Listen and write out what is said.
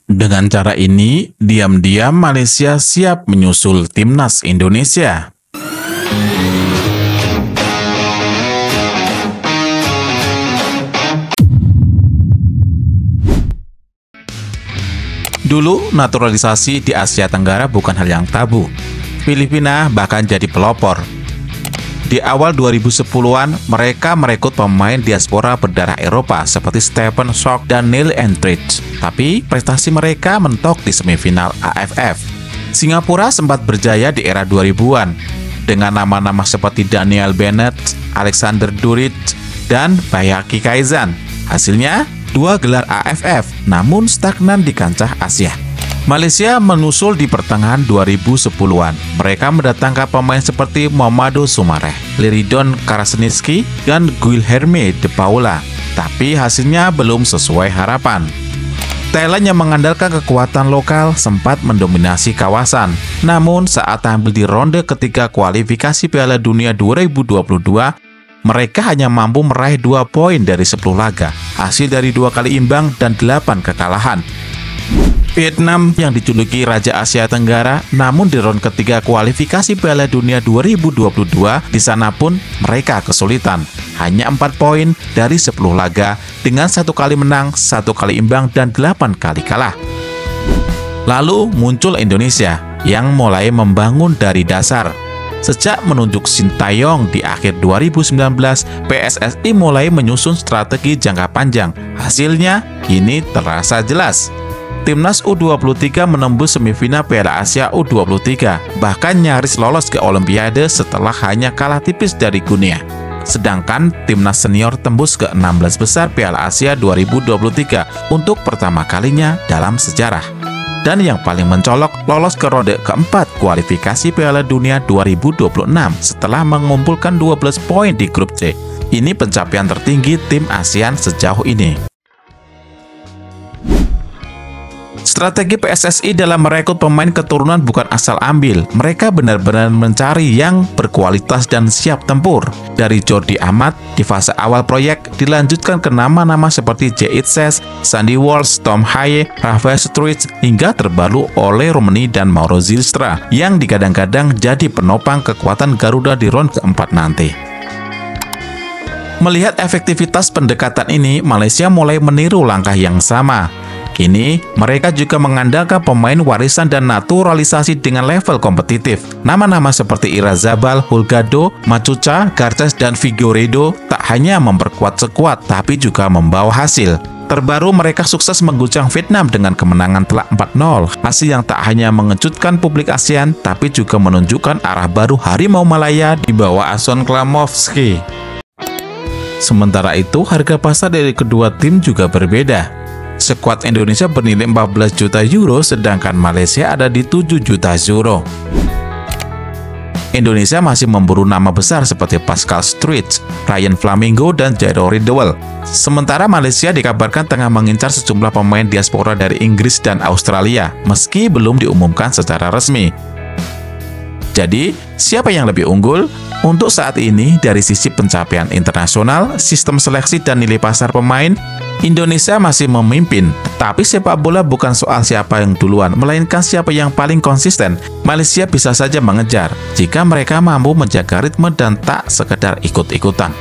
Dengan cara ini, diam-diam Malaysia siap menyusul timnas Indonesia. Dulu, naturalisasi di Asia Tenggara bukan hal yang tabu. Filipina bahkan jadi pelopor. Di awal 2010-an, mereka merekrut pemain diaspora berdarah Eropa seperti Stephen Schoch dan Neil Entridge. Tapi, prestasi mereka mentok di semifinal AFF. Singapura sempat berjaya di era 2000-an, dengan nama-nama seperti Daniel Bennett, Alexander Durit, dan Bayaki Kaizan. Hasilnya, 2 gelar AFF, namun stagnan di kancah Asia. Malaysia menyusul di pertengahan 2010-an. Mereka mendatangkan pemain seperti Mamadou Soumaré, Liridon Karasniqi, dan Guilherme de Paula. Tapi hasilnya belum sesuai harapan. Thailand yang mengandalkan kekuatan lokal sempat mendominasi kawasan. Namun saat tampil di ronde ketiga kualifikasi Piala Dunia 2022, mereka hanya mampu meraih 2 poin dari 10 laga, hasil dari 2 kali imbang dan 8 kekalahan. Vietnam yang dijuluki Raja Asia Tenggara, namun di ronde ketiga kualifikasi Piala Dunia 2022, di sana pun mereka kesulitan. Hanya 4 poin dari 10 laga, dengan 1 kali menang, 1 kali imbang, dan 8 kali kalah. Lalu muncul Indonesia, yang mulai membangun dari dasar. Sejak menunjuk Sintayong di akhir 2019, PSSI mulai menyusun strategi jangka panjang. Hasilnya kini terasa jelas. Timnas U23 menembus semifinal Piala Asia U23, bahkan nyaris lolos ke Olimpiade setelah hanya kalah tipis dari Guinea. Sedangkan Timnas Senior tembus ke 16 besar Piala Asia 2023 untuk pertama kalinya dalam sejarah. Dan yang paling mencolok, lolos ke ronde keempat kualifikasi Piala Dunia 2026 setelah mengumpulkan 12 poin di grup C. Ini pencapaian tertinggi tim ASEAN sejauh ini. Strategi PSSI dalam merekrut pemain keturunan bukan asal ambil. Mereka benar-benar mencari yang berkualitas dan siap tempur. Dari Jordi Amat di fase awal proyek, dilanjutkan ke nama-nama seperti Jay Itses, Sandy Walsh, Tom Haye, Rafael Struijk, hingga terbaru oleh Romani dan Mauro Zylstra, yang digadang-gadang jadi penopang kekuatan Garuda di ronde keempat nanti. Melihat efektivitas pendekatan ini, Malaysia mulai meniru langkah yang sama. Kini, mereka juga mengandalkan pemain warisan dan naturalisasi dengan level kompetitif. Nama-nama seperti Irazabal, Hulgado, Machuca, Garces, dan Figueiredo tak hanya memperkuat skuad, tapi juga membawa hasil. Terbaru mereka sukses mengguncang Vietnam dengan kemenangan telak 4-0. Hasil yang tak hanya mengejutkan publik ASEAN, tapi juga menunjukkan arah baru Harimau Malaya di bawah asuhan Klamovski. Sementara itu, harga pasar dari kedua tim juga berbeda. Skuad Indonesia bernilai 14 juta euro, sedangkan Malaysia ada di 7 juta euro. Indonesia masih memburu nama besar seperti Pascal Struijk, Ryan Flamingo, dan Jairo Riddle. Sementara Malaysia dikabarkan tengah mengincar sejumlah pemain diaspora dari Inggris dan Australia, meski belum diumumkan secara resmi. Jadi, siapa yang lebih unggul? Untuk saat ini, dari sisi pencapaian internasional, sistem seleksi dan nilai pasar pemain, Indonesia masih memimpin. Tapi sepak bola bukan soal siapa yang duluan, melainkan siapa yang paling konsisten. Malaysia bisa saja mengejar, jika mereka mampu menjaga ritme dan tak sekedar ikut-ikutan.